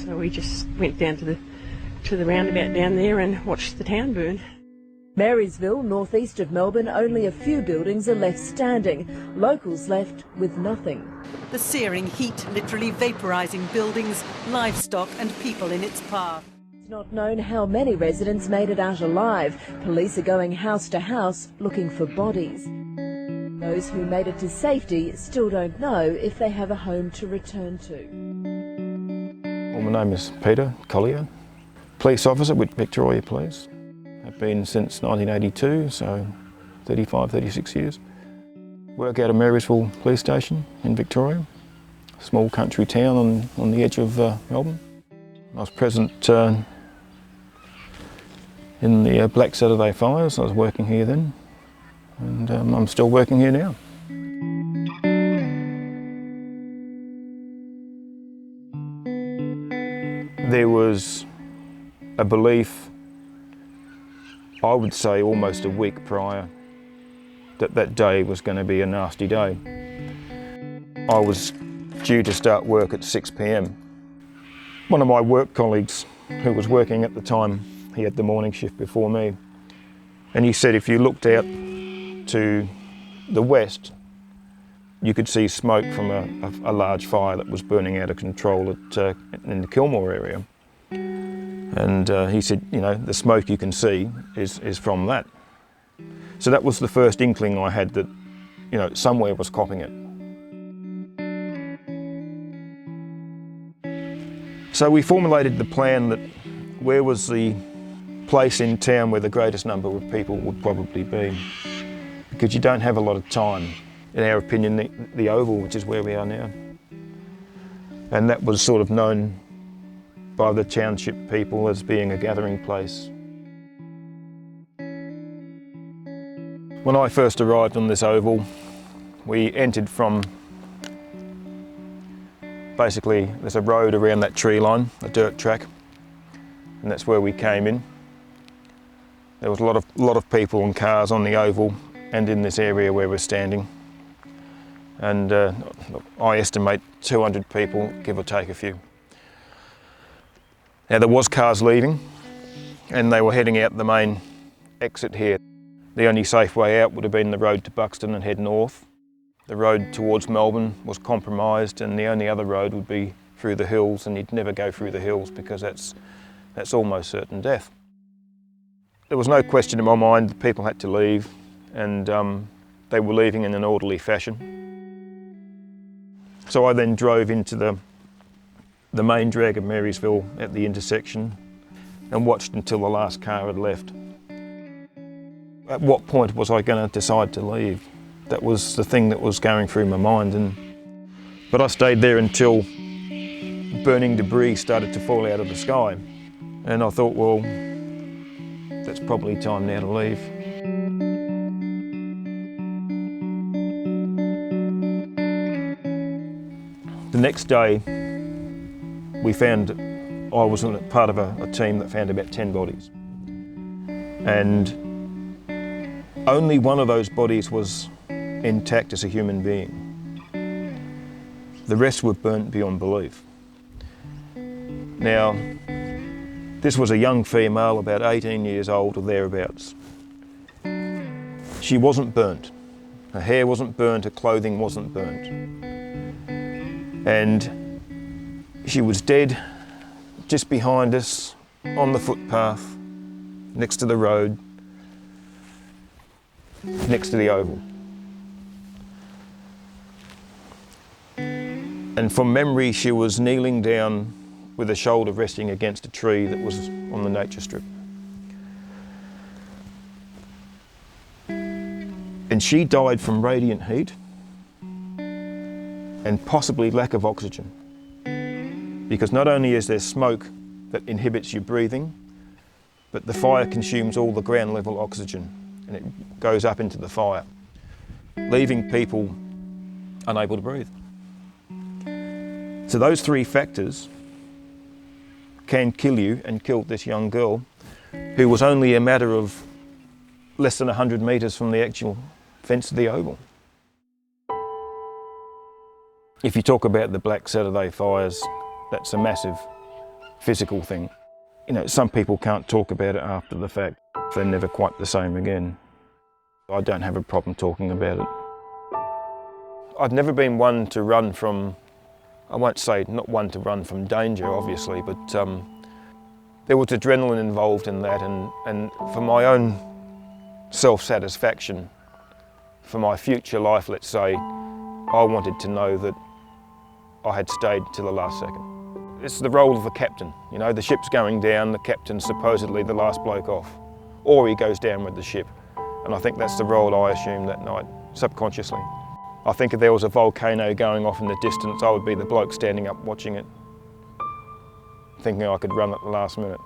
So we just went down to the roundabout down there and watched the town burn. Marysville, northeast of Melbourne, only a few buildings are left standing. Locals left with nothing. The searing heat literally vaporising buildings, livestock and people in its path. It's not known how many residents made it out alive. Police are going house to house looking for bodies. Those who made it to safety still don't know if they have a home to return to. Well, my name is Peter Collier, police officer with Victoria Police. I've been since 1982, so 35, 36 years. Work out of Marysville Police Station in Victoria, a small country town on the edge of Melbourne. I was present in the Black Saturday fires. I was working here then, and I'm still working here now. There was a belief, I would say almost a week prior, that day was going to be a nasty day. I was due to start work at 6 p.m. One of my work colleagues who was working at the time, he had the morning shift before me, and he said if you looked out to the west, you could see smoke from a large fire that was burning out of control in the Kilmore area. And he said, you know, the smoke you can see is from that. So that was the first inkling I had that, you know, somewhere was copping it. So we formulated the plan that where was the place in town where the greatest number of people would probably be. Because you don't have a lot of time. In our opinion, the Oval, which is where we are now. And that was sort of known by the township people as being a gathering place. When I first arrived on this oval, we entered from, basically there's a road around that tree line, a dirt track, and that's where we came in. There was a lot of people and cars on the oval and in this area where we're standing. And I estimate 200 people, give or take a few. Now there was cars leaving and they were heading out the main exit here. The only safe way out would have been the road to Buxton and head north. The road towards Melbourne was compromised and the only other road would be through the hills, and you'd never go through the hills because that's almost certain death. There was no question in my mind that people had to leave, and they were leaving in an orderly fashion. So I then drove into the main drag of Marysville at the intersection and watched until the last car had left. At what point was I going to decide to leave? That was the thing that was going through my mind. But I stayed there until burning debris started to fall out of the sky. And I thought, well, that's probably time now to leave. The next day, I was part of a team that found about 10 bodies. And only one of those bodies was intact as a human being. The rest were burnt beyond belief. Now, this was a young female, about 18 years old or thereabouts. She wasn't burnt. Her hair wasn't burnt, her clothing wasn't burnt. And she was dead just behind us on the footpath, next to the road, next to the oval. And from memory, she was kneeling down with her shoulder resting against a tree that was on the nature strip. And she died from radiant heat and possibly lack of oxygen. Because not only is there smoke that inhibits your breathing, but the fire consumes all the ground level oxygen and it goes up into the fire, leaving people unable to breathe. So those three factors can kill you, and killed this young girl, who was only a matter of less than 100 metres from the actual fence of the oval. If you talk about the Black Saturday fires, that's a massive physical thing. You know, some people can't talk about it after the fact. They're never quite the same again. I don't have a problem talking about it. I've never been one to run from, I won't say not one to run from danger, obviously, but there was adrenaline involved in that, and for my own self-satisfaction, for my future life, let's say, I wanted to know that I had stayed till the last second. It's the role of a captain, you know, the ship's going down, the captain's supposedly the last bloke off, or he goes down with the ship. And I think that's the role I assumed that night, subconsciously. I think if there was a volcano going off in the distance, I would be the bloke standing up watching it, thinking I could run at the last minute.